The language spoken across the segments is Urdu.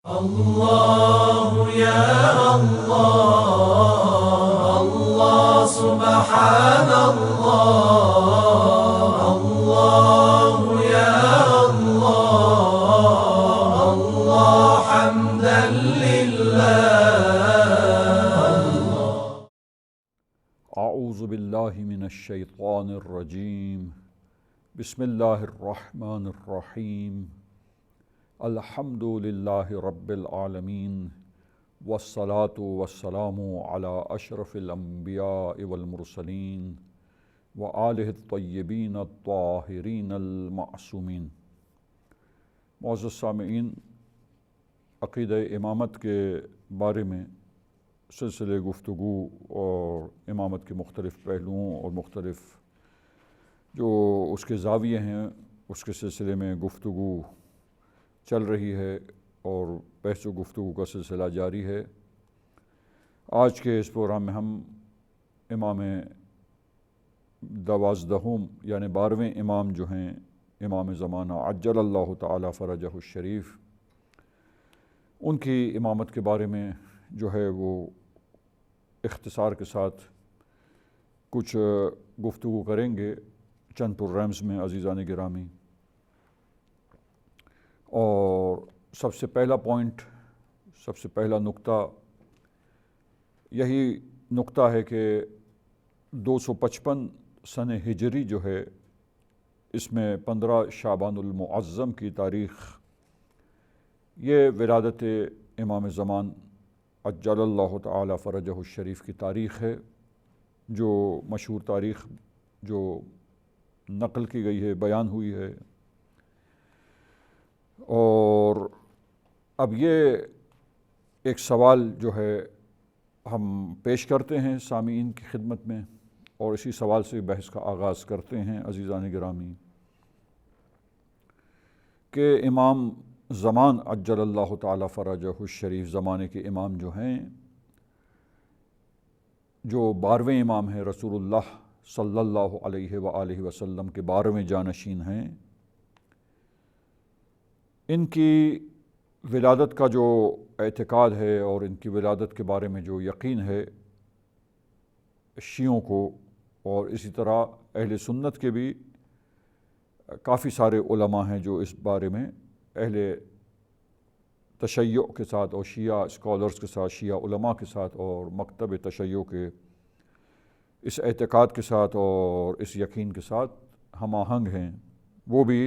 الله يا الله الله سبحان الله الله يا الله الله حمدا لله. اعوذ باللہ من الشیطان الرجیم. بسم اللہ الرحمن الرحیم. الحمد للہ رب العالمین والصلاة والسلام علی اشرف الانبیاء والمرسلین وآلہ الطیبین الطاہرین المعصومین. معزز سامعین، عقیدہ امامت کے بارے میں سلسلے گفتگو اور امامت کے مختلف پہلوؤں اور مختلف جو اس کے زاویے ہیں اس کے سلسلے میں گفتگو چل رہی ہے اور بحث و گفتگو کا سلسلہ جاری ہے. آج کے اس پروگرام میں ہم امام 12 یعنی 12ویں امام جو ہیں امام زمانہ عجل اللہ تعالی فرجہ الشریف، ان کی امامت کے بارے میں جو ہے وہ اختصار کے ساتھ کچھ گفتگو کریں گے چند پروگرامز میں عزیزان گرامی. اور سب سے پہلا پوائنٹ، سب سے پہلا نقطہ یہی نقطہ ہے کہ 255 سن ہجری جو ہے اس میں 15 شعبان المعظم کی تاریخ یہ ولادت امام زمان عجل اللہ تعالی فرجہ الشریف کی تاریخ ہے، جو مشہور تاریخ جو نقل کی گئی ہے، بیان ہوئی ہے. اور اب یہ ایک سوال جو ہے ہم پیش کرتے ہیں سامعین کی خدمت میں، اور اسی سوال سے بحث کا آغاز کرتے ہیں عزیزان گرامی، کہ امام زمان عجل اللہ تعالی فرجہ الشریف زمانے کے امام جو ہیں، جو 12ویں امام ہیں، رسول اللہ صلی اللہ علیہ وآلہ وسلم کے 12ویں جانشین ہیں، ان کی ولادت کا جو اعتقاد ہے اور ان کی ولادت کے بارے میں جو یقین ہے شیعوں کو، اور اسی طرح اہل سنت کے بھی کافی سارے علماء ہیں جو اس بارے میں اہل تشیع کے ساتھ اور شیعہ اسکالرز کے ساتھ، شیعہ علماء کے ساتھ اور مکتب تشیع کے اس اعتقاد کے ساتھ اور اس یقین کے ساتھ ہم آہنگ ہیں. وہ بھی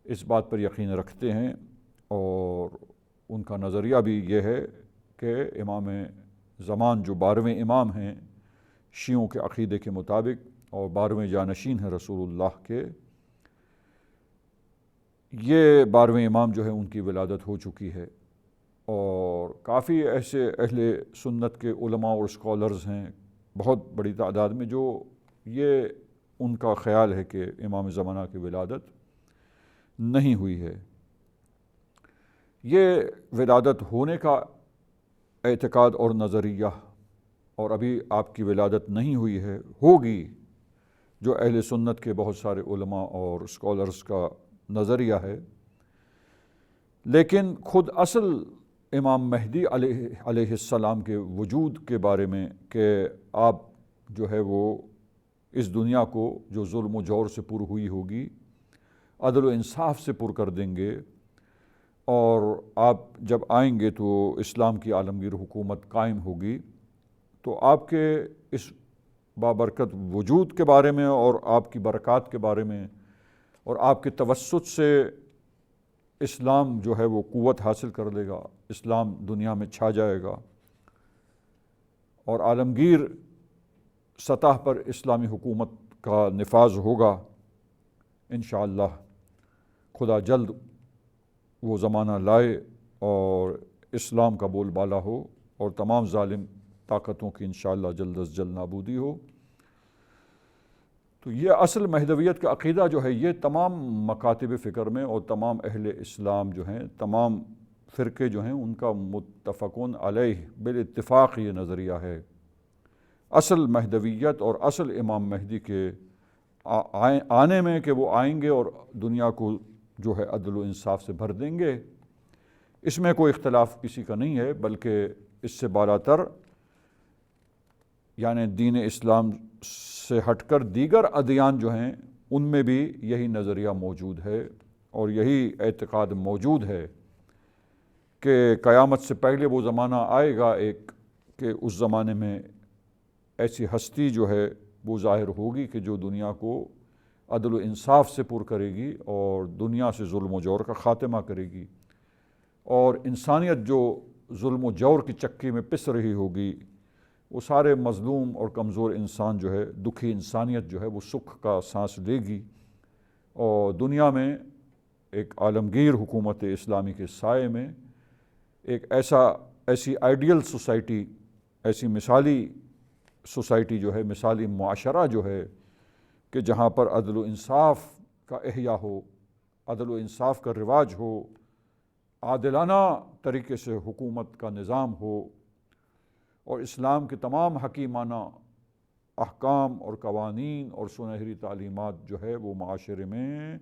اس بات پر یقین رکھتے ہیں اور ان کا نظریہ بھی یہ ہے کہ امام زمان جو 12ویں امام ہیں شیعوں کے عقیدے کے مطابق اور 12ویں جانشین ہیں رسول اللہ کے، یہ 12ویں امام جو ہے ان کی ولادت ہو چکی ہے. اور کافی ایسے اہل سنت کے علماء اور اسکالرز ہیں بہت بڑی تعداد میں جو یہ ان کا خیال ہے کہ امام زمانہ کی ولادت نہیں ہوئی ہے. یہ ولادت ہونے کا اعتقاد اور نظریہ، اور ابھی آپ کی ولادت نہیں ہوئی ہے، ہوگی، جو اہل سنت کے بہت سارے علماء اور اسکالرز کا نظریہ ہے. لیکن خود اصل امام مہدی علیہ السلام کے وجود کے بارے میں کہ آپ جو ہے وہ اس دنیا کو جو ظلم و جور سے پر ہوئی ہوگی عدل و انصاف سے پر کر دیں گے، اور آپ جب آئیں گے تو اسلام کی عالمگیر حکومت قائم ہوگی. تو آپ کے اس بابرکت وجود کے بارے میں اور آپ کی برکات کے بارے میں اور آپ کے توسط سے اسلام جو ہے وہ قوت حاصل کر لے گا، اسلام دنیا میں چھا جائے گا اور عالمگیر سطح پر اسلامی حکومت کا نفاذ ہوگا. انشاءاللہ خدا جلد وہ زمانہ لائے اور اسلام کا بول بالا ہو اور تمام ظالم طاقتوں کی انشاءاللہ جلد از جلد نابودی ہو. تو یہ اصل مہدویت کا عقیدہ جو ہے یہ تمام مکاتب فکر میں اور تمام اہل اسلام جو ہیں، تمام فرقے جو ہیں، ان کا متفقون علیہ بالاتفاق یہ نظریہ ہے. اصل مہدویت اور اصل امام مہدی کے آنے میں کہ وہ آئیں گے اور دنیا کو جو ہے عدل و انصاف سے بھر دیں گے، اس میں کوئی اختلاف کسی کا نہیں ہے، بلکہ اس سے بالا تر یعنی دین اسلام سے ہٹ کر دیگر ادیان جو ہیں ان میں بھی یہی نظریہ موجود ہے اور یہی اعتقاد موجود ہے کہ قیامت سے پہلے وہ زمانہ آئے گا ایک کہ اس زمانے میں ایسی ہستی جو ہے وہ ظاہر ہوگی کہ جو دنیا کو عدل و انصاف سے پر کرے گی اور دنیا سے ظلم و جور کا خاتمہ کرے گی، اور انسانیت جو ظلم و جور کی چکی میں پس رہی ہوگی، وہ سارے مظلوم اور کمزور انسان جو ہے، دکھی انسانیت جو ہے وہ سکھ کا سانس لے گی، اور دنیا میں ایک عالمگیر حکومت اسلامی کے سائے میں ایک ایسی آئیڈیل سوسائٹی، ایسی مثالی سوسائٹی جو ہے، مثالی معاشرہ جو ہے کہ جہاں پر عدل و انصاف کا احیاء ہو، عدل و انصاف کا رواج ہو، عادلانہ طریقے سے حکومت کا نظام ہو، اور اسلام کے تمام حکیمانہ احکام اور قوانین اور سنہری تعلیمات جو ہے وہ معاشرے میں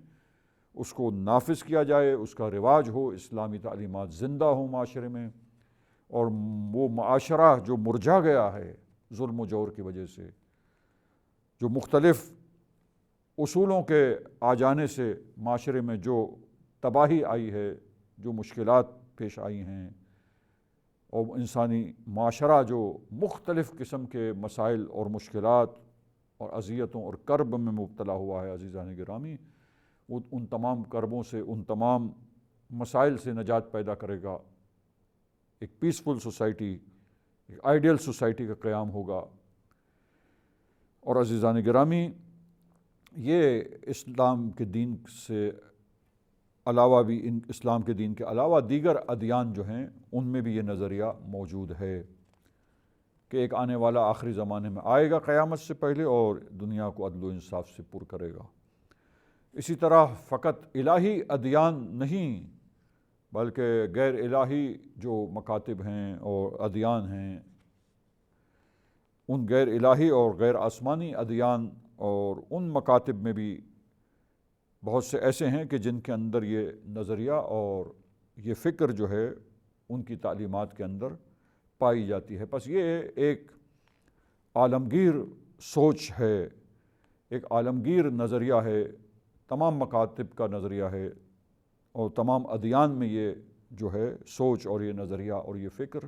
اس کو نافذ کیا جائے، اس کا رواج ہو، اسلامی تعلیمات زندہ ہوں معاشرے میں، اور وہ معاشرہ جو مرجھا گیا ہے ظلم و جور کی وجہ سے، جو مختلف اصولوں کے آ جانے سے معاشرے میں جو تباہی آئی ہے، جو مشکلات پیش آئی ہیں، اور انسانی معاشرہ جو مختلف قسم کے مسائل اور مشکلات اور اذیتوں اور کرب میں مبتلا ہوا ہے، عزیزان گرامی، وہ ان تمام کربوں سے، ان تمام مسائل سے نجات پیدا کرے گا، ایک پیسفل سوسائٹی، ایک آئیڈیل سوسائٹی کا قیام ہوگا۔ اور عزیزان گرامی، یہ اسلام کے دین سے علاوہ بھی، اسلام کے دین کے علاوہ دیگر ادیان جو ہیں ان میں بھی یہ نظریہ موجود ہے کہ ایک آنے والا آخری زمانے میں آئے گا قیامت سے پہلے اور دنیا کو عدل و انصاف سے پر کرے گا۔ اسی طرح فقط الہی ادیان نہیں بلکہ غیر الہی جو مکاتب ہیں اور ادیان ہیں، ان غیر الہی اور غیر آسمانی ادیان اور ان مکاتب میں بھی بہت سے ایسے ہیں کہ جن کے اندر یہ نظریہ اور یہ فکر جو ہے ان کی تعلیمات کے اندر پائی جاتی ہے۔ بس یہ ایک عالمگیر سوچ ہے، ایک عالمگیر نظریہ ہے، تمام مکاتب کا نظریہ ہے، اور تمام ادیان میں یہ جو ہے سوچ اور یہ نظریہ اور یہ فکر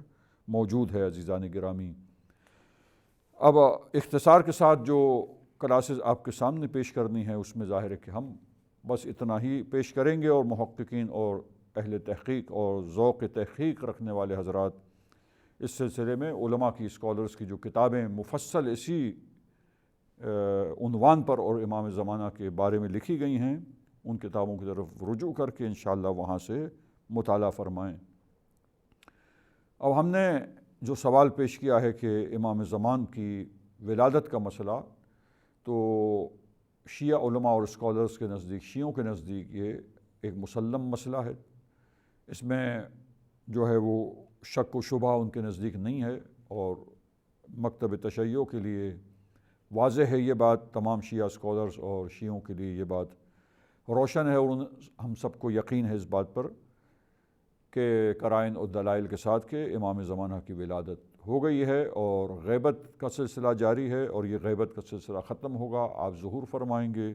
موجود ہے۔ عزیزان گرامی، اب اختصار کے ساتھ جو کلاسز آپ کے سامنے پیش کرنی ہے اس میں ظاہر ہے کہ ہم بس اتنا ہی پیش کریں گے، اور محققین اور اہل تحقیق اور ذوق تحقیق رکھنے والے حضرات اس سلسلے میں علماء کی، اسکالرز کی جو کتابیں مفصل اسی عنوان پر اور امام زمانہ کے بارے میں لکھی گئی ہیں، ان کتابوں کی طرف رجوع کر کے انشاءاللہ وہاں سے مطالعہ فرمائیں۔ اب ہم نے جو سوال پیش کیا ہے کہ امام زمان کی ولادت کا مسئلہ، تو شیعہ علماء اور اسکالرز کے نزدیک، شیعوں کے نزدیک یہ ایک مسلم مسئلہ ہے، اس میں جو ہے وہ شک و شبہ ان کے نزدیک نہیں ہے، اور مکتب تشیع کے لیے واضح ہے یہ بات، تمام شیعہ اسکالرز اور شیعوں کے لیے یہ بات روشن ہے، اور ہم سب کو یقین ہے اس بات پر کہ قرائن اور دلائل کے ساتھ کہ امام زمانہ کی ولادت ہو گئی ہے، اور غیبت کا سلسلہ جاری ہے، اور یہ غیبت کا سلسلہ ختم ہوگا، آپ ظہور فرمائیں گے،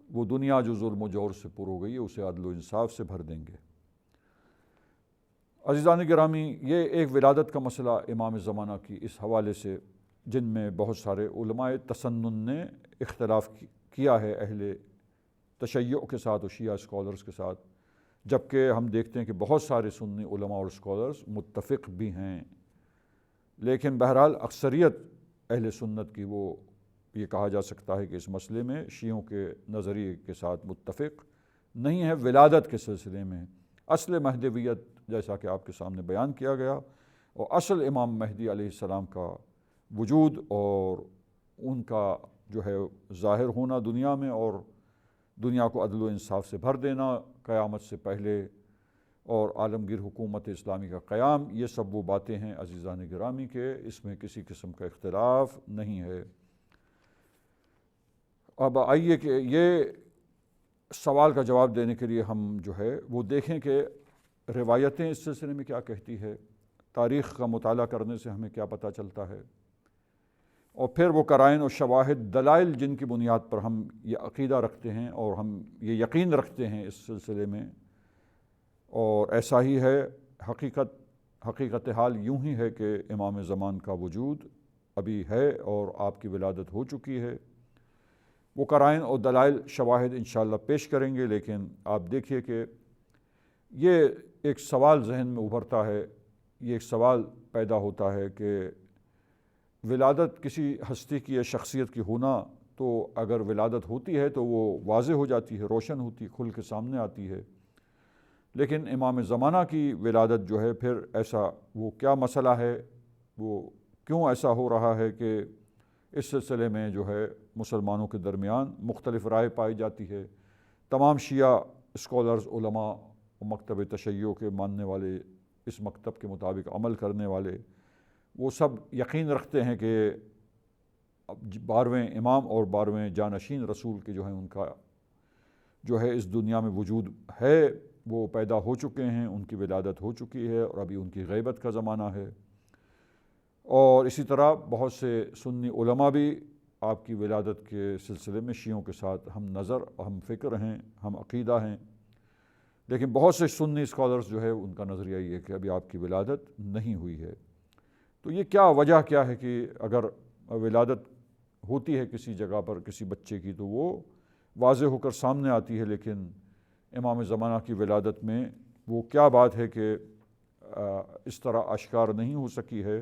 وہ دنیا جو ظلم و جور سے پر ہو گئی ہے اسے عدل و انصاف سے بھر دیں گے۔ عزیزان گرامی، یہ ایک ولادت کا مسئلہ امام زمانہ کی اس حوالے سے، جن میں بہت سارے علماء تسنن نے اختلاف کیا ہے اہل تشیع کے ساتھ اور شیعہ اسکالرز کے ساتھ، جبکہ ہم دیکھتے ہیں کہ بہت سارے سنی علماء اور اسکالرز متفق بھی ہیں، لیکن بہرحال اکثریت اہل سنت کی وہ یہ کہا جا سکتا ہے کہ اس مسئلے میں شیعوں کے نظریے کے ساتھ متفق نہیں ہے ولادت کے سلسلے میں۔ اصل مہدویت جیسا کہ آپ کے سامنے بیان کیا گیا، اور اصل امام مہدی علیہ السلام کا وجود اور ان کا جو ہے ظاہر ہونا دنیا میں، اور دنیا کو عدل و انصاف سے بھر دینا قیامت سے پہلے، اور عالمگیر حکومت اسلامی کا قیام، یہ سب وہ باتیں ہیں عزیزان گرامی کہ اس میں کسی قسم کا اختلاف نہیں ہے۔ اب آئیے کہ یہ سوال کا جواب دینے کے لیے ہم جو ہے وہ دیکھیں کہ روایتیں اس سلسلے میں کیا کہتی ہے، تاریخ کا مطالعہ کرنے سے ہمیں کیا پتہ چلتا ہے، اور پھر وہ قرائن اور شواہد دلائل جن کی بنیاد پر ہم یہ عقیدہ رکھتے ہیں اور ہم یہ یقین رکھتے ہیں اس سلسلے میں، اور ایسا ہی ہے حقیقت حال یوں ہی ہے کہ امام زمان کا وجود ابھی ہے اور آپ کی ولادت ہو چکی ہے۔ وہ قرائن اور دلائل شواہد انشاءاللہ پیش کریں گے، لیکن آپ دیکھیے کہ یہ ایک سوال ذہن میں ابھرتا ہے، یہ ایک سوال پیدا ہوتا ہے کہ ولادت کسی ہستی کی یا شخصیت کی ہونا تو اگر ولادت ہوتی ہے تو وہ واضح ہو جاتی ہے، روشن ہوتی، کھل کے سامنے آتی ہے، لیکن امام زمانہ کی ولادت جو ہے پھر ایسا وہ کیا مسئلہ ہے، وہ کیوں ایسا ہو رہا ہے کہ اس سلسلے میں جو ہے مسلمانوں کے درمیان مختلف رائے پائی جاتی ہے۔ تمام شیعہ اسکالرز، علماء و مکتب تشیع کے ماننے والے، اس مکتب کے مطابق عمل کرنے والے، وہ سب یقین رکھتے ہیں کہ 12ویں امام اور 12ویں جانشین رسول کے جو ہیں ان کا جو ہے اس دنیا میں وجود ہے، وہ پیدا ہو چکے ہیں، ان کی ولادت ہو چکی ہے اور ابھی ان کی غیبت کا زمانہ ہے۔ اور اسی طرح بہت سے سنی علماء بھی آپ کی ولادت کے سلسلے میں شیعوں کے ساتھ ہم نظر، ہم فکر ہیں، ہم عقیدہ ہیں، لیکن بہت سے سنی اسکالرز جو ہے ان کا نظریہ یہ ہے کہ ابھی آپ کی ولادت نہیں ہوئی ہے۔ تو یہ کیا وجہ کیا ہے کہ اگر ولادت ہوتی ہے کسی جگہ پر کسی بچے کی تو وہ واضح ہو کر سامنے آتی ہے، لیکن امام زمانہ کی ولادت میں وہ کیا بات ہے کہ اس طرح اشکار نہیں ہو سکی ہے،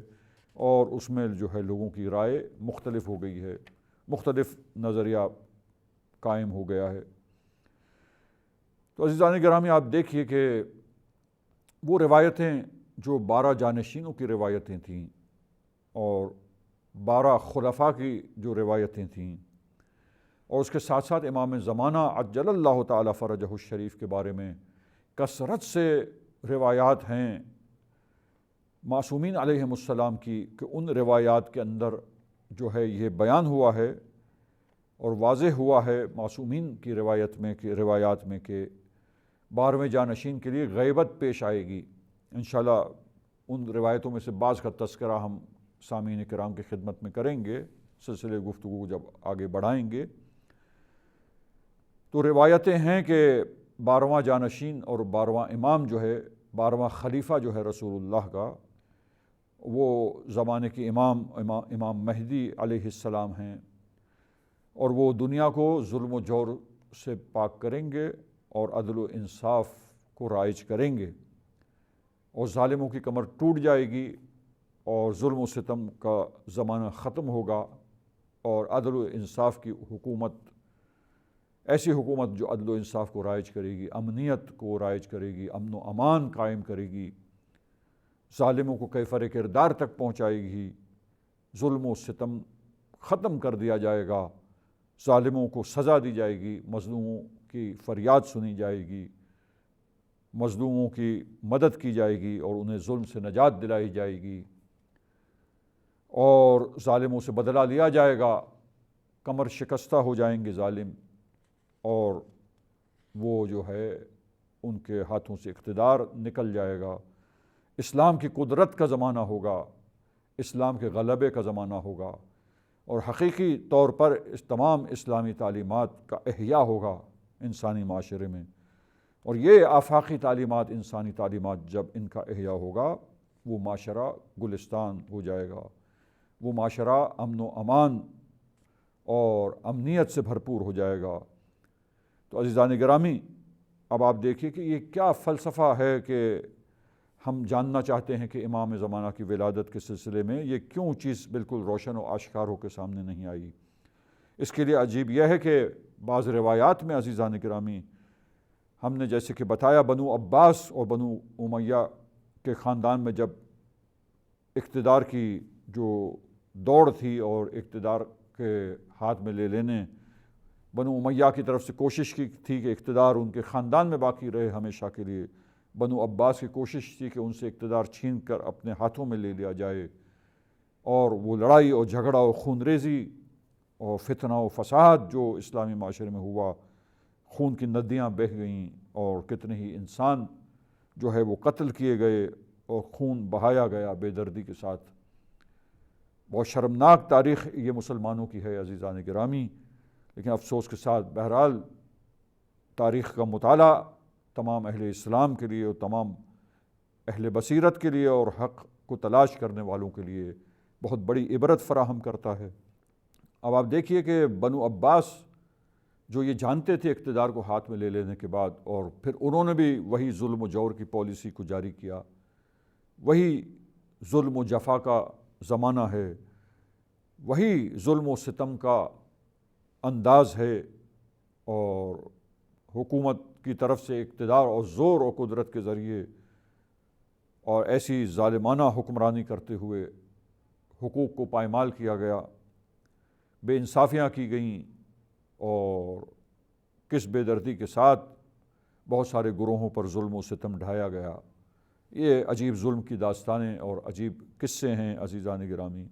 اور اس میں جو ہے لوگوں کی رائے مختلف ہو گئی ہے، مختلف نظریہ قائم ہو گیا ہے۔ تو عزیزان گرامی، آپ دیکھیے کہ وہ روایتیں جو 12 جانشینوں کی روایتیں تھیں اور 12 خلفاء کی جو روایتیں تھیں، اور اس کے ساتھ ساتھ امام زمانہ عجل اللہ تعالی فرجہ الشریف کے بارے میں کثرت سے روایات ہیں معصومین علیہم السلام کی، کہ ان روایات کے اندر جو ہے یہ بیان ہوا ہے اور واضح ہوا ہے معصومین کی روایات میں کہ 12ویں جانشین کے لیے غیبت پیش آئے گی۔ انشاءاللہ ان روایتوں میں سے بعض کا تذکرہ ہم سامعین کرام کی خدمت میں کریں گے سلسلے گفتگو جب آگے بڑھائیں گے۔ تو روایتیں ہیں کہ 12واں جانشین اور 12واں امام جو ہے، 12واں خلیفہ جو ہے رسول اللہ کا، وہ زمانے کی امام مہدی علیہ السلام ہیں، اور وہ دنیا کو ظلم و جور سے پاک کریں گے اور عدل و انصاف کو رائج کریں گے، اور ظالموں کی کمر ٹوٹ جائے گی اور ظلم و ستم کا زمانہ ختم ہوگا، اور عدل و انصاف کی حکومت، ایسی حکومت جو عدل و انصاف کو رائج کرے گی، امنیت کو رائج کرے گی، امن و امان قائم کرے گی، ظالموں کو کیفر کردار تک پہنچائے گی، ظلم و ستم ختم کر دیا جائے گا، ظالموں کو سزا دی جائے گی، مظلوموں کی فریاد سنی جائے گی، مظلوموں کی مدد کی جائے گی اور انہیں ظلم سے نجات دلائی جائے گی، اور ظالموں سے بدلہ لیا جائے گا، کمر شکستہ ہو جائیں گے ظالم، اور وہ جو ہے ان کے ہاتھوں سے اقتدار نکل جائے گا، اسلام کی قدرت کا زمانہ ہوگا، اسلام کے غلبے کا زمانہ ہوگا، اور حقیقی طور پر اس تمام اسلامی تعلیمات کا احیاء ہوگا انسانی معاشرے میں، اور یہ آفاقی تعلیمات، انسانی تعلیمات جب ان کا احیاء ہوگا، وہ معاشرہ گلستان ہو جائے گا، وہ معاشرہ امن و امان اور امنیت سے بھرپور ہو جائے گا۔ تو عزیزان گرامی، اب آپ دیکھیے کہ یہ کیا فلسفہ ہے کہ ہم جاننا چاہتے ہیں کہ امام زمانہ کی ولادت کے سلسلے میں یہ کیوں چیز بالکل روشن و آشکار ہو کے سامنے نہیں آئی۔ اس کے لیے عجیب یہ ہے کہ بعض روایات میں عزیزان گرامی ہم نے جیسے کہ بتایا، بنو عباس اور بنو امیہ کے خاندان میں جب اقتدار کی جو دوڑ تھی اور اقتدار کے ہاتھ میں لے لینے، بنو امیہ کی طرف سے کوشش کی تھی کہ اقتدار ان کے خاندان میں باقی رہے ہمیشہ کے لیے، بنو عباس کی کوشش تھی کہ ان سے اقتدار چھین کر اپنے ہاتھوں میں لے لیا جائے، اور وہ لڑائی اور جھگڑا اور خون ریزی اور فتنہ و فساد جو اسلامی معاشرے میں ہوا، خون کی ندیاں بہہ گئیں اور کتنے ہی انسان جو ہے وہ قتل کیے گئے اور خون بہایا گیا بے دردی کے ساتھ۔ بہت شرمناک تاریخ یہ مسلمانوں کی ہے عزیزان گرامی، لیکن افسوس کے ساتھ بہرحال تاریخ کا مطالعہ تمام اہل اسلام کے لیے اور تمام اہل بصیرت کے لیے اور حق کو تلاش کرنے والوں کے لیے بہت بڑی عبرت فراہم کرتا ہے۔ اب آپ دیکھیے کہ بنو عباس جو یہ جانتے تھے اقتدار کو ہاتھ میں لے لینے کے بعد، اور پھر انہوں نے بھی وہی ظلم و جور کی پالیسی کو جاری کیا، وہی ظلم و جفا کا زمانہ ہے، وہی ظلم و ستم کا انداز ہے، اور حکومت کی طرف سے اقتدار اور زور و قدرت کے ذریعے اور ایسی ظالمانہ حکمرانی کرتے ہوئے حقوق کو پائمال کیا گیا، بے انصافیاں کی گئیں، اور کس بے دردی کے ساتھ بہت سارے گروہوں پر ظلم و ستم ڈھایا گیا۔ یہ عجیب ظلم کی داستانیں اور عجیب قصے ہیں عزیزان گرامی،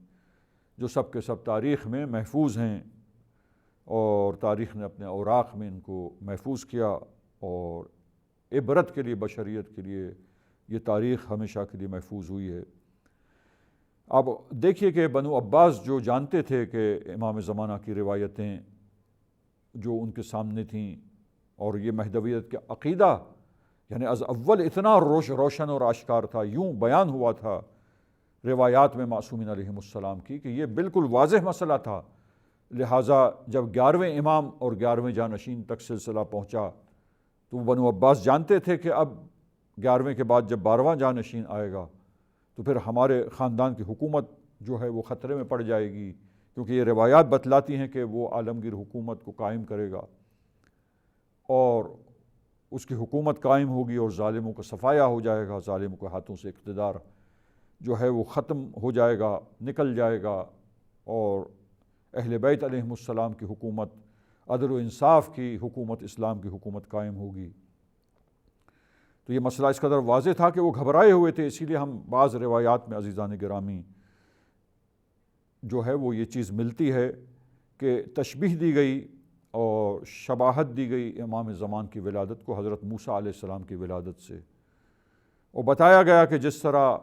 جو سب کے سب تاریخ میں محفوظ ہیں، اور تاریخ نے اپنے اوراق میں ان کو محفوظ کیا، اور عبرت کے لیے بشریت کے لیے یہ تاریخ ہمیشہ کے لیے محفوظ ہوئی ہے۔ اب دیکھیے کہ بنو عباس جو جانتے تھے کہ امام زمانہ کی روایتیں جو ان کے سامنے تھیں، اور یہ مہدویت کا عقیدہ یعنی از اول اتنا روشن اور آشکار تھا، یوں بیان ہوا تھا روایات میں معصومین علیہم السلام کی کہ یہ بالکل واضح مسئلہ تھا، لہٰذا جب 11ویں امام اور 11ویں جانشین تک سلسلہ پہنچا تو بنو عباس جانتے تھے کہ اب 11ویں کے بعد جب 12واں جانشین آئے گا تو پھر ہمارے خاندان کی حکومت جو ہے وہ خطرے میں پڑ جائے گی، کیونکہ یہ روایات بتلاتی ہیں کہ وہ عالمگیر حکومت کو قائم کرے گا، اور اس کی حکومت قائم ہوگی اور ظالموں کا صفایا ہو جائے گا، ظالموں کے ہاتھوں سے اقتدار جو ہے وہ ختم ہو جائے گا، نکل جائے گا، اور اہل بیت علیہم السلام کی حکومت، عدل و انصاف کی حکومت، اسلام کی حکومت قائم ہوگی۔ تو یہ مسئلہ اس قدر واضح تھا کہ وہ گھبرائے ہوئے تھے، اسی لیے ہم بعض روایات میں عزیزان گرامی جو ہے وہ یہ چیز ملتی ہے کہ تشبیہ دی گئی اور شباہت دی گئی امام زمان کی ولادت کو حضرت موسیٰ علیہ السلام کی ولادت سے، اور بتایا گیا کہ جس طرح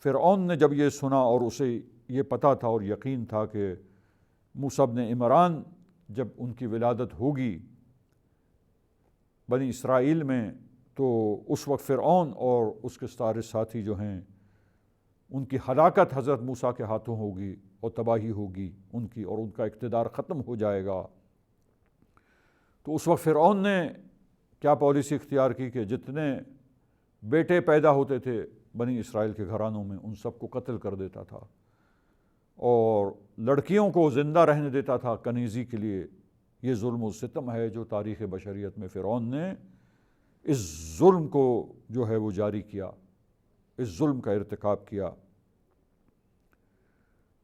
فرعون نے جب یہ سنا اور اسے یہ پتہ تھا اور یقین تھا کہ موسیٰ ابن عمران جب ان کی ولادت ہوگی بنی اسرائیل میں، تو اس وقت فرعون اور اس کے سارے ساتھی جو ہیں ان کی ہلاکت حضرت موسیٰ کے ہاتھوں ہوگی اور تباہی ہوگی ان کی، اور ان کا اقتدار ختم ہو جائے گا۔ تو اس وقت فرعون نے کیا پالیسی اختیار کی کہ جتنے بیٹے پیدا ہوتے تھے بنی اسرائیل کے گھرانوں میں ان سب کو قتل کر دیتا تھا، اور لڑکیوں کو زندہ رہنے دیتا تھا کنیزی کے لیے۔ یہ ظلم و ستم ہے جو تاریخ بشریت میں فرعون نے اس ظلم کو جو ہے وہ جاری کیا، اس ظلم کا ارتکاب کیا۔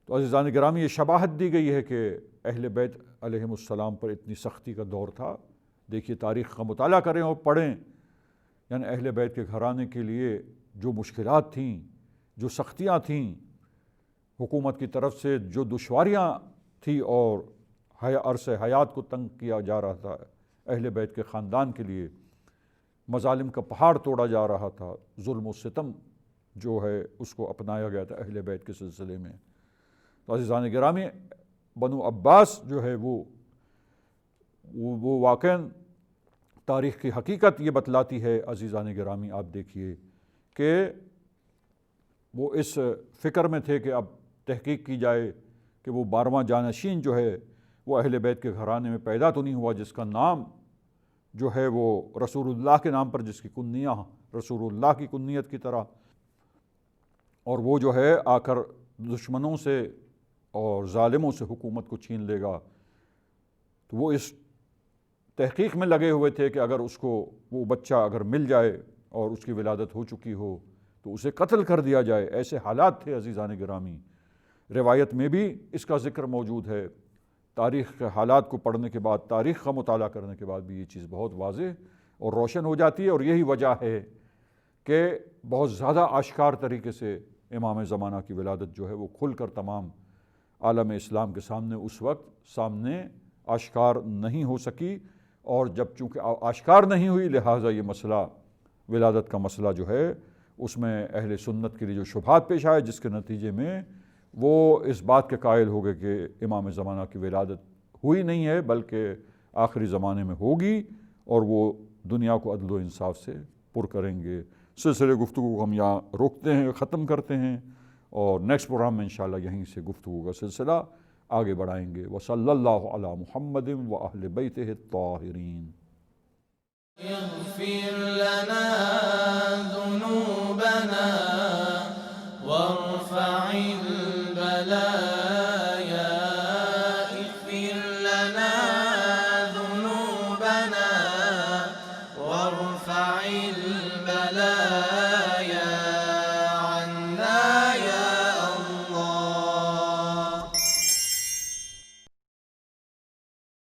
تو عزیزان گرامی یہ شباہت دی گئی ہے کہ اہل بیت علیہم السلام پر اتنی سختی کا دور تھا۔ دیکھیے تاریخ کا مطالعہ کریں اور پڑھیں، یعنی اہل بیت کے گھرانے کے لیے جو مشکلات تھیں، جو سختیاں تھیں، حکومت کی طرف سے جو دشواریاں تھیں، اور عرص حیات کو تنگ کیا جا رہا تھا اہل بیت کے خاندان کے لیے، مظالم کا پہاڑ توڑا جا رہا تھا، ظلم و ستم جو ہے اس کو اپنایا گیا تھا اہل بیت کے سلسلے میں۔ تو عزیزان گرامی بنو عباس جو ہے وہ واقعاً تاریخ کی حقیقت یہ بتلاتی ہے عزیزان گرامی، آپ دیکھیے کہ وہ اس فکر میں تھے کہ اب تحقیق کی جائے کہ وہ 12واں جانشین جو ہے وہ اہل بیت کے گھرانے میں پیدا تو نہیں ہوا، جس کا نام جو ہے وہ رسول اللہ کے نام پر، جس کی کنیہ رسول اللہ کی کنیت کی طرح، اور وہ جو ہے آ کر دشمنوں سے اور ظالموں سے حکومت کو چھین لے گا۔ تو وہ اس تحقیق میں لگے ہوئے تھے کہ اگر اس کو وہ بچہ اگر مل جائے اور اس کی ولادت ہو چکی ہو تو اسے قتل کر دیا جائے۔ ایسے حالات تھے عزیزان گرامی، روایت میں بھی اس کا ذکر موجود ہے۔ تاریخ کے حالات کو پڑھنے کے بعد، تاریخ کا مطالعہ کرنے کے بعد بھی یہ چیز بہت واضح اور روشن ہو جاتی ہے، اور یہی وجہ ہے کہ بہت زیادہ آشکار طریقے سے امام زمانہ کی ولادت جو ہے وہ کھل کر تمام عالم اسلام کے سامنے اس وقت سامنے آشکار نہیں ہو سکی، اور جب چونکہ آشکار نہیں ہوئی لہٰذا یہ مسئلہ ولادت کا مسئلہ جو ہے اس میں اہل سنت کے لیے جو شبہات پیش آئے، جس کے نتیجے میں وہ اس بات کے قائل ہو گئے کہ امام زمانہ کی ولادت ہوئی نہیں ہے بلکہ آخری زمانے میں ہوگی، اور وہ دنیا کو عدل و انصاف سے پر کریں گے۔ سلسلے گفتگو کو ہم یہاں روکتے ہیں، ختم کرتے ہیں، اور نیکسٹ پروگرام میں انشاءاللہ یہیں سے گفتگو کا سلسلہ آگے بڑھائیں گے۔ وصلی اللہ علی محمد واہل بیتہ الطاہرین۔ اغفر لنا ذنوبنا وارفع البلايا، اغفر لنا ذنوبنا وارفع